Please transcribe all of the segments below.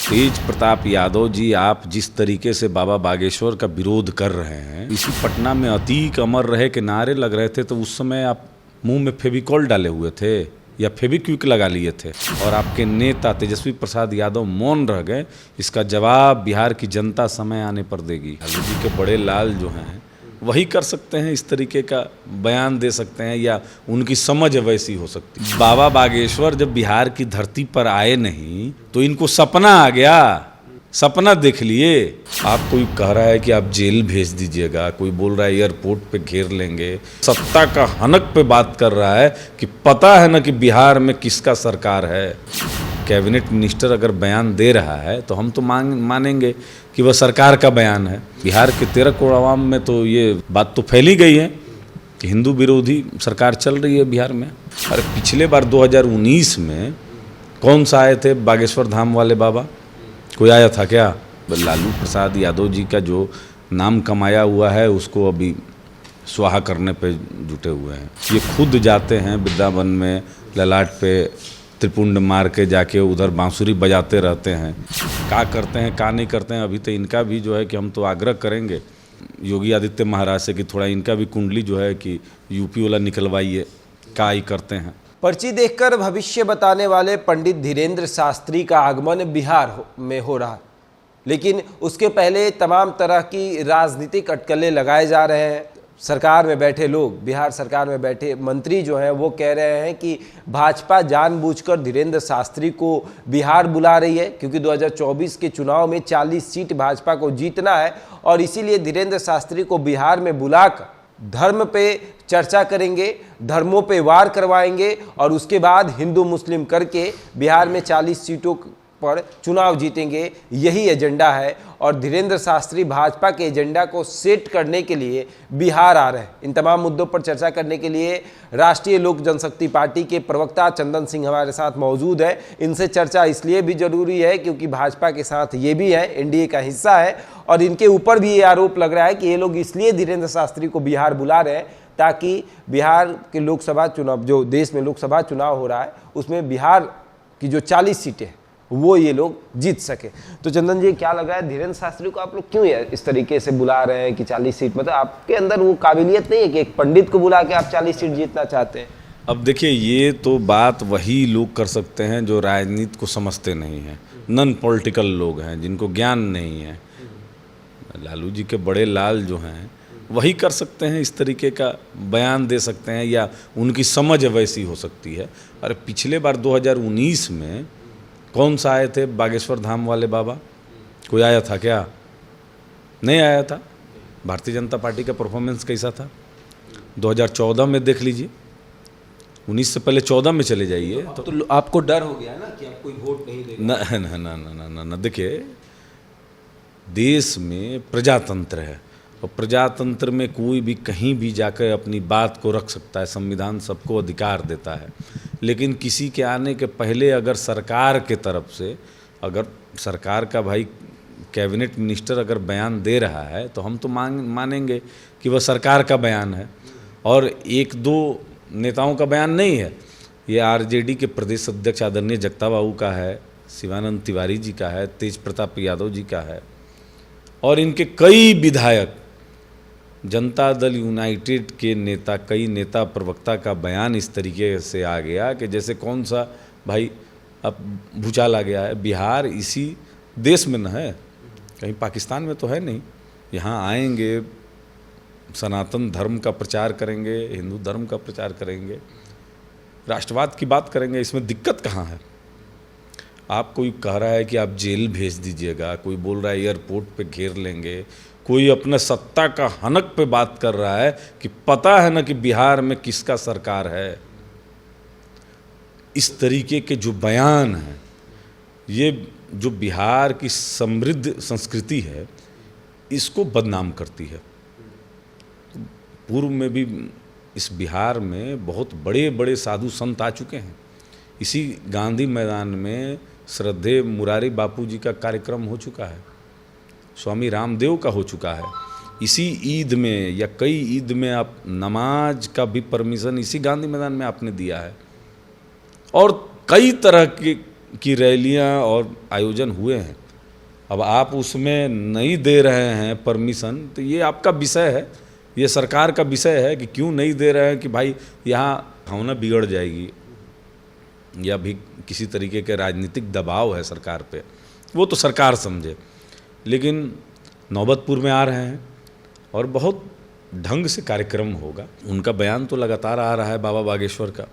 तेज प्रताप यादव जी, आप जिस तरीके से बाबा बागेश्वर का विरोध कर रहे हैं, इसी पटना में अतीक अमर रहे के नारे लग रहे थे, तो उस समय आप मुंह में फेविकॉल डाले हुए थे या फेविक्विक लगा लिए थे, और आपके नेता तेजस्वी प्रसाद यादव मौन रह गए। इसका जवाब बिहार की जनता समय आने पर देगी। लालू जी के बड़े लाल जो हैं वही कर सकते हैं, इस तरीके का बयान दे सकते हैं, या उनकी समझ वैसी हो सकती है। बाबा बागेश्वर जब बिहार की धरती पर आए नहीं तो इनको सपना आ गया, सपना देख लिए। आप कोई कह रहा है कि आप जेल भेज दीजिएगा, कोई बोल रहा है एयरपोर्ट पे घेर लेंगे, सत्ता का हनक पे बात कर रहा है कि पता है ना कि बिहार में किसका सरकार है। कैबिनेट मिनिस्टर अगर बयान दे रहा है तो हम तो मानेंगे कि वह सरकार का बयान है। बिहार के 13 करोड़ आवाम में तो ये बात तो फैली गई है कि हिंदू विरोधी सरकार चल रही है बिहार में। अरे पिछले बार 2019 में कौन सा आए थे बागेश्वर धाम वाले बाबा? कोई आया था क्या? लालू प्रसाद यादव जी का जो नाम कमाया हुआ है उसको अभी स्वाहा करने पे जुटे हुए हैं। ये खुद जाते हैं वृंदावन में, ललाट पे त्रिपुंड मार के जाके उधर बांसुरी बजाते रहते हैं। क्या करते हैं क्या नहीं करते हैं, अभी तो इनका भी जो है कि हम तो आग्रह करेंगे योगी आदित्य महाराज से कि थोड़ा इनका भी कुंडली जो है कि यूपी वाला निकलवाइए, क्या ही करते हैं। पर्ची देखकर भविष्य बताने वाले पंडित धीरेन्द्र शास्त्री का आगमन बिहार में हो रहा है, लेकिन उसके पहले तमाम तरह की राजनीतिक अटकलें लगाए जा रहे हैं। सरकार में बैठे लोग, बिहार सरकार में बैठे मंत्री जो हैं वो कह रहे हैं कि भाजपा जानबूझकर धीरेन्द्र शास्त्री को बिहार बुला रही है, क्योंकि 2024 के चुनाव में 40 सीट भाजपा को जीतना है और इसीलिए धीरेन्द्र शास्त्री को बिहार में बुलाकर धर्म पे चर्चा करेंगे, धर्मों पे वार करवाएंगे और उसके बाद हिंदू मुस्लिम करके बिहार में 40 सीटों पर चुनाव जीतेंगे। यही एजेंडा है और धीरेन्द्र शास्त्री भाजपा के एजेंडा को सेट करने के लिए बिहार आ रहे हैं। इन तमाम मुद्दों पर चर्चा करने के लिए राष्ट्रीय लोक जनशक्ति पार्टी के प्रवक्ता चंदन सिंह हमारे साथ मौजूद है। इनसे चर्चा इसलिए भी जरूरी है क्योंकि भाजपा के साथ ये भी है, एनडीए का हिस्सा है और इनके ऊपर भी ये आरोप लग रहा है कि ये लोग इसलिए धीरेन्द्र शास्त्री को बिहार बुला रहे हैं ताकि बिहार के लोकसभा चुनाव, जो देश में लोकसभा चुनाव हो रहा है उसमें बिहार की जो 40 सीटें हैं वो ये लोग जीत सके। तो चंदन जी, क्या लगा है धीरेन्द्र शास्त्री को आप लोग क्यों इस तरीके से बुला रहे हैं कि 40 सीट, मतलब आपके अंदर वो काबिलियत नहीं है कि एक पंडित को बुला के आप 40 सीट जीतना चाहते हैं? अब देखिए, ये तो बात वही लोग कर सकते हैं जो राजनीति को समझते नहीं हैं, नॉन पॉलिटिकल लोग हैं जिनको ज्ञान नहीं है। लालू जी के बड़े लाल जो हैं वही कर सकते हैं, इस तरीके का बयान दे सकते हैं, या उनकी समझ वैसी हो सकती है। अरे पिछले बार 2019 में कौन सा आए थे बागेश्वर धाम वाले बाबा? कोई आया था क्या? नहीं आया था। भारतीय जनता पार्टी का परफॉर्मेंस कैसा था 2014 में देख लीजिए, 19 से पहले 14 में चले जाइए। तो आपको डर हो गया है ना कि आप कोई वोट नहीं देगा? ना ना ना ना ना ना, देखिए देश में प्रजातंत्र है और प्रजातंत्र में कोई भी कहीं भी जाकर अपनी बात को रख सकता है, संविधान सबको अधिकार देता है। लेकिन किसी के आने के पहले अगर सरकार के तरफ से, अगर सरकार का भाई कैबिनेट मिनिस्टर अगर बयान दे रहा है तो हम तो मानेंगे कि वह सरकार का बयान है और एक दो नेताओं का बयान नहीं है। ये आरजेडी के प्रदेश अध्यक्ष आदरणीय जगताप बाबू का है, शिवानंद तिवारी जी का है, तेज प्रताप यादव जी का है और इनके कई विधायक, जनता दल यूनाइटेड के नेता, कई नेता प्रवक्ता का बयान इस तरीके से आ गया कि जैसे कौन सा भाई अब भूचाल आ गया है। बिहार इसी देश में न है, कहीं पाकिस्तान में तो है नहीं। यहाँ आएंगे, सनातन धर्म का प्रचार करेंगे, हिंदू धर्म का प्रचार करेंगे, राष्ट्रवाद की बात करेंगे, इसमें दिक्कत कहाँ है? आप कोई कह रहा है कि आप जेल भेज दीजिएगा, कोई बोल रहा है एयरपोर्ट पे घेर लेंगे, कोई अपने सत्ता का हनक पे बात कर रहा है कि पता है ना कि बिहार में किसका सरकार है। इस तरीके के जो बयान हैं, ये जो बिहार की समृद्ध संस्कृति है इसको बदनाम करती है। पूर्व में भी इस बिहार में बहुत बड़े बड़े साधु संत आ चुके हैं। इसी गांधी मैदान में श्रद्धेय मुरारी बापू जी का कार्यक्रम हो चुका है, स्वामी रामदेव का हो चुका है। इसी ईद में या कई ईद में आप नमाज का भी परमिशन इसी गांधी मैदान में आपने दिया है और कई तरह के की रैलियां और आयोजन हुए हैं। अब आप उसमें नहीं दे रहे हैं परमिशन, तो ये आपका विषय है, ये सरकार का विषय है कि क्यों नहीं दे रहे हैं, कि भाई यहाँ भावना बिगड़ जाएगी या भी किसी तरीके के राजनीतिक दबाव है सरकार पे, वो तो सरकार समझे। लेकिन नौबतपुर में आ रहे हैं और बहुत ढंग से कार्यक्रम होगा। उनका बयान तो लगातार आ रहा है बाबा बागेश्वर का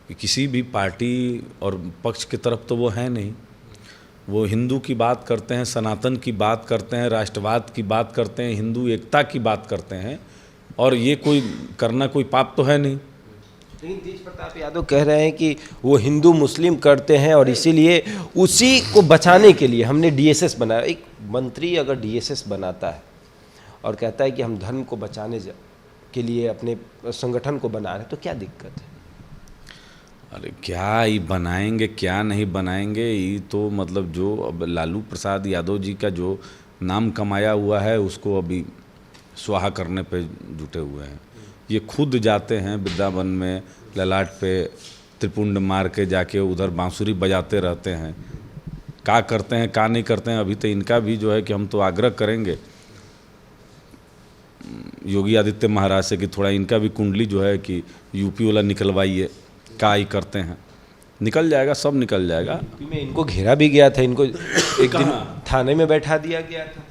कि किसी भी पार्टी और पक्ष की तरफ तो वो है नहीं, वो हिंदू की बात करते हैं, सनातन की बात करते हैं, राष्ट्रवाद की बात करते हैं, हिंदू एकता की बात करते हैं, और ये कोई करना कोई पाप तो है नहीं। लेकिन तेज प्रताप यादव कह रहे हैं कि वो हिंदू मुस्लिम करते हैं और इसीलिए उसी को बचाने के लिए हमने डीएसएस बनाया। एक मंत्री अगर डीएसएस बनाता है और कहता है कि हम धर्म को बचाने के लिए अपने संगठन को बना रहे हैं, तो क्या दिक्कत है? अरे क्या ये बनाएंगे क्या नहीं बनाएंगे, ये तो मतलब जो अब लालू प्रसाद यादव जी का जो नाम कमाया हुआ है उसको अभी स्वाहा करने पे जुटे हुए हैं। ये खुद जाते हैं वृंदावन में, ललाट पे त्रिपुंड मार के जाके उधर बांसुरी बजाते रहते हैं। क्या करते हैं क्या नहीं करते हैं, अभी तो इनका भी जो है कि हम तो आग्रह करेंगे योगी आदित्य महाराज से कि थोड़ा इनका भी कुंडली जो है कि यूपी वाला निकलवाइए। क्या ही करते हैं, निकल जाएगा, सब निकल जाएगा। यूपी में इनको घेरा भी गया था, इनको एक दिन थाने में बैठा दिया गया था।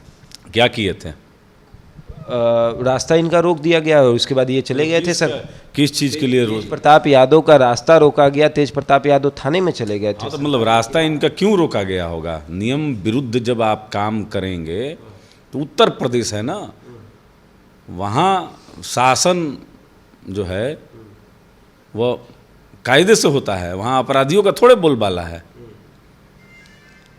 क्या किए थे? रास्ता इनका रोक दिया गया और उसके बाद ये चले गए थे सर। किस चीज़ के लिए? तेज प्रताप यादव का रास्ता रोका गया, तेज प्रताप यादव थाने में चले गए थे। तो मतलब रास्ता इनका क्यों रोका गया होगा? नियम विरुद्ध जब आप काम करेंगे तो उत्तर प्रदेश है ना, वहाँ शासन जो है वो कायदे से होता है, वहाँ अपराधियों का थोड़े बोलबाला है।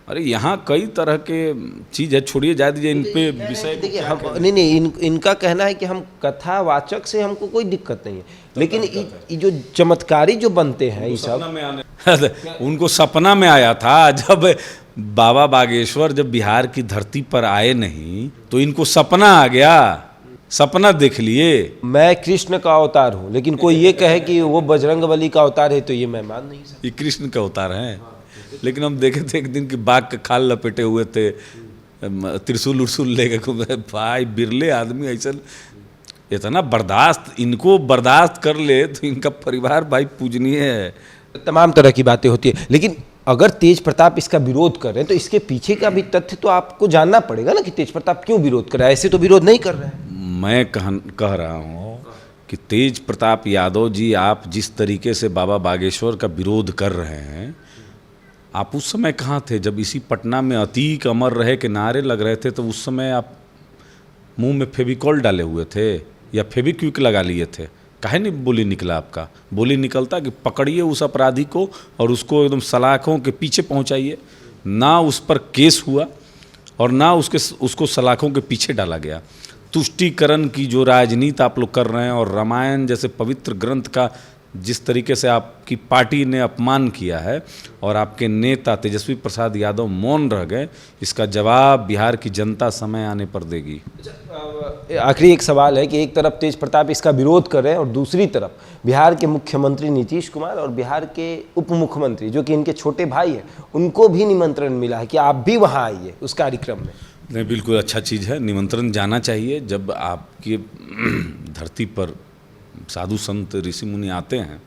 अरे यहाँ कई तरह के चीज़ है, छोड़िए जा दीजिए इन पे विषय। देखिए हम नहीं इनका कहना है कि हम कथावाचक से हमको कोई दिक्कत नहीं है, लेकिन ये जो चमत्कारी जो बनते हैं ये सब उनको सपना में आया था। जब बाबा बागेश्वर जब बिहार की धरती पर आए नहीं तो इनको सपना आ गया, सपना देख लिए। मैं कृष्ण का अवतार हूँ, लेकिन कोई ये कहे कि वो बजरंगबली का अवतार है तो ये मैं मान नहीं सकता। ये कृष्ण का अवतार है। लेकिन हम देखे थे एक दिन कि बाघ का खाल लपेटे हुए थे, त्रिशूल उर्सूल लेके घूमे। भाई बिरले आदमी ऐसा इतना बर्दाश्त, इनको बर्दाश्त कर ले तो इनका परिवार भाई पूजनीय है। तमाम तरह की बातें होती है, लेकिन अगर तेज प्रताप इसका विरोध कर रहे हैं तो इसके पीछे का भी तथ्य तो आपको जानना पड़ेगा ना कि तेज प्रताप क्यों विरोध कर रहा है। ऐसे तो विरोध नहीं कर रहे हैं। मैं कह रहा हूँ कि तेज प्रताप यादव जी, आप जिस तरीके से बाबा बागेश्वर का विरोध कर रहे हैं, आप उस समय कहाँ थे जब इसी पटना में अतीक अमर रहे के नारे लग रहे थे? तो उस समय आप मुंह में फेविकॉल डाले हुए थे या फेविक्विक लगा लिए थे? काहे नहीं बोली निकला आपका? बोली निकलता कि पकड़िए उस अपराधी को और उसको एकदम सलाखों के पीछे पहुंचाइए। ना उस पर केस हुआ और ना उसको सलाखों के पीछे डाला गया। तुष्टीकरण की जो राजनीति आप लोग कर रहे हैं और रामायण जैसे पवित्र ग्रंथ का जिस तरीके से आपकी पार्टी ने अपमान किया है और आपके नेता तेजस्वी प्रसाद यादव मौन रह गए, इसका जवाब बिहार की जनता समय आने पर देगी। आखिरी एक सवाल है कि एक तरफ तेज प्रताप इसका विरोध कर रहे हैं और दूसरी तरफ बिहार के मुख्यमंत्री नीतीश कुमार और बिहार के उप मुख्यमंत्री जो कि इनके छोटे भाई हैं, उनको भी निमंत्रण मिला है कि आप भी वहाँ आइए उस कार्यक्रम में। नहीं, बिल्कुल अच्छा चीज़ है, निमंत्रण जाना चाहिए। जब आपकी धरती पर साधु संत ऋषि मुनि आते हैं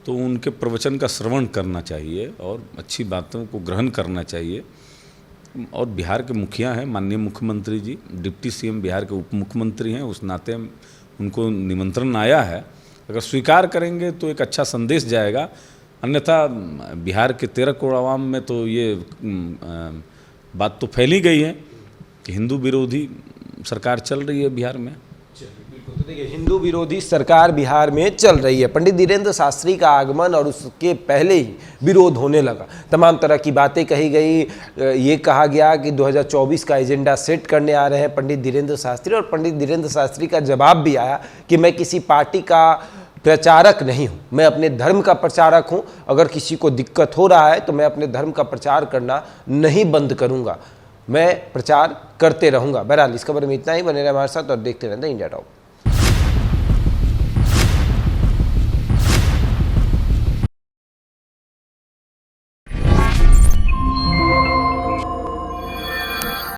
तो उनके प्रवचन का श्रवण करना चाहिए और अच्छी बातों को ग्रहण करना चाहिए। और बिहार के मुखिया हैं माननीय मुख्यमंत्री जी, डिप्टी सीएम बिहार के उप मुख्यमंत्री हैं, उस नाते उनको निमंत्रण आया है। अगर स्वीकार करेंगे तो एक अच्छा संदेश जाएगा, अन्यथा बिहार के 13 करोड़ आवाम में तो ये बात तो फैली गई है कि हिंदू विरोधी सरकार चल रही है बिहार में। तो देखिए, हिंदू विरोधी सरकार बिहार में चल रही है। पंडित धीरेंद्र शास्त्री का आगमन और उसके पहले ही विरोध होने लगा, तमाम तरह की बातें कही गई। ये कहा गया कि 2024 का एजेंडा सेट करने आ रहे हैं पंडित धीरेंद्र शास्त्री, और पंडित धीरेंद्र शास्त्री का जवाब भी आया कि मैं किसी पार्टी का प्रचारक नहीं हूँ, मैं अपने धर्म का प्रचारक हूँ। अगर किसी को दिक्कत हो रहा है तो मैं अपने धर्म का प्रचार करना नहीं बंद करूँगा, मैं प्रचार करते रहूँगा। बहरहाल इस खबर में इतना ही। बने रहे हमारे साथ और देखते रहते इंडिया टॉप।